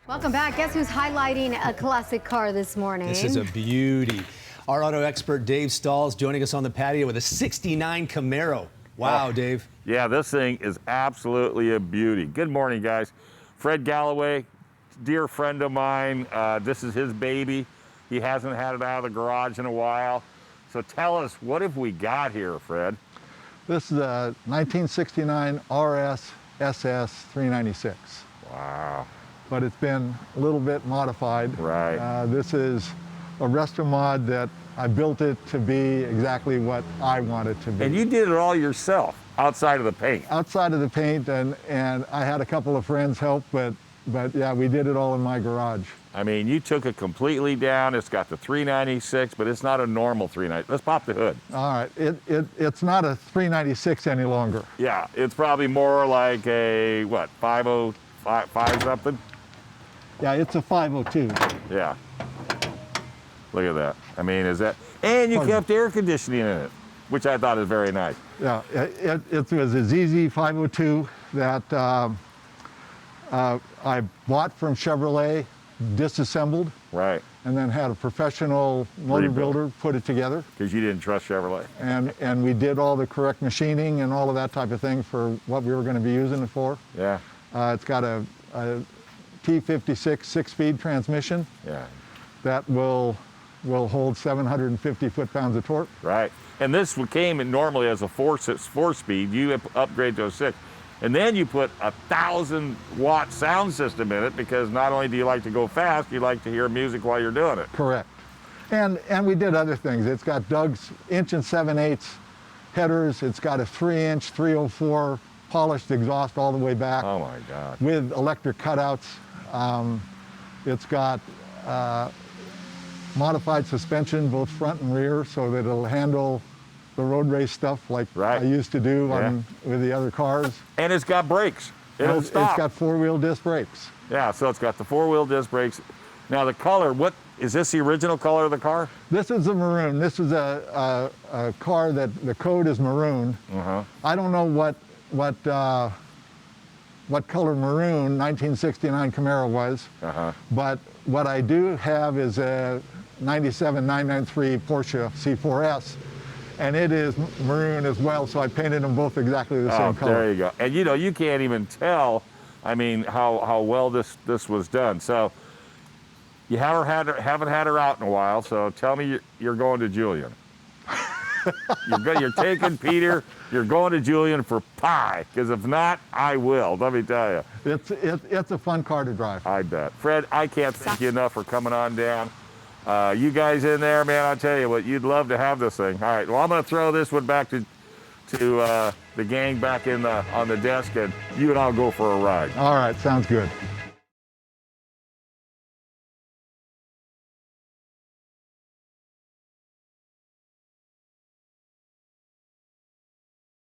Welcome back. Guess who's highlighting a classic car this morning? This is a beauty. Our auto expert Dave Stahl's joining us on the patio with a '69 Camaro. Wow, Dave. Yeah, this thing is absolutely a beauty. Good morning, guys. Fred Galloway, dear friend of mine. This is his baby. He hasn't had it out of the garage in a while. So tell us, what have we got here, Fred? This is a 1969 RS SS 396. Wow. But it's been a little bit modified. Right. This is a resto mod that I built it to be exactly what I want it to be. And you did it all yourself, outside of the paint. Outside of the paint, and I had a couple of friends help, but yeah, we did it all in my garage. I mean, you took it completely down. It's got the 396, but it's not a normal 396. Let's pop the hood. All right, it's not a 396 any longer. Yeah, it's probably more like a, what, 505 something? Yeah, it's a 502. Yeah. Look at that. I mean, is that, and you kept air conditioning in it, which I thought is very nice. Yeah, it was a ZZ 502 that I bought from Chevrolet, disassembled, Right. and then had a professional motor builder put it together. Because you didn't trust Chevrolet. And we did all the correct machining and all of that type of thing for what we were going to be using it for. Yeah. It's got a T56 six-speed transmission. Yeah. That will hold 750 foot-pounds of torque. Right. And this came in normally as a four-speed. You upgrade to a 6. And then you put a 1,000-watt sound system in it, because not only do you like to go fast, you like to hear music while you're doing it. Correct. And we did other things. It's got Doug's 1 7/8 headers. It's got a 3-inch 304 polished exhaust all the way back. Oh my God. With electric cutouts. It's got modified suspension, both front and rear, so that it'll handle the road race stuff like I used to do with the other cars. And it's got brakes. It'll stop. It's got 4-wheel disc brakes. Yeah, so it's got the 4-wheel disc brakes. Now the color, what is this, the original color of the car? This is a maroon. This is a car that the code is maroon. I don't know what color maroon 1969 Camaro was, but what I do have is a 97 993 Porsche C4S, and it is maroon as well, so I painted them both exactly the same color. There you go. And you know, you can't even tell, I mean, how well this was done. So you haven't had her out in a while, so tell me you're going to Julian. You're taking Peter, you're going to Julian for pie, because if not, I will, let me tell you. It's a fun car to drive. I bet. Fred, I can't thank you enough for coming on down. You guys in there, man, I'll tell you what, you'd love to have this thing. All right, well, I'm going to throw this one back to the gang back on the desk, and you and I'll go for a ride. All right, sounds good.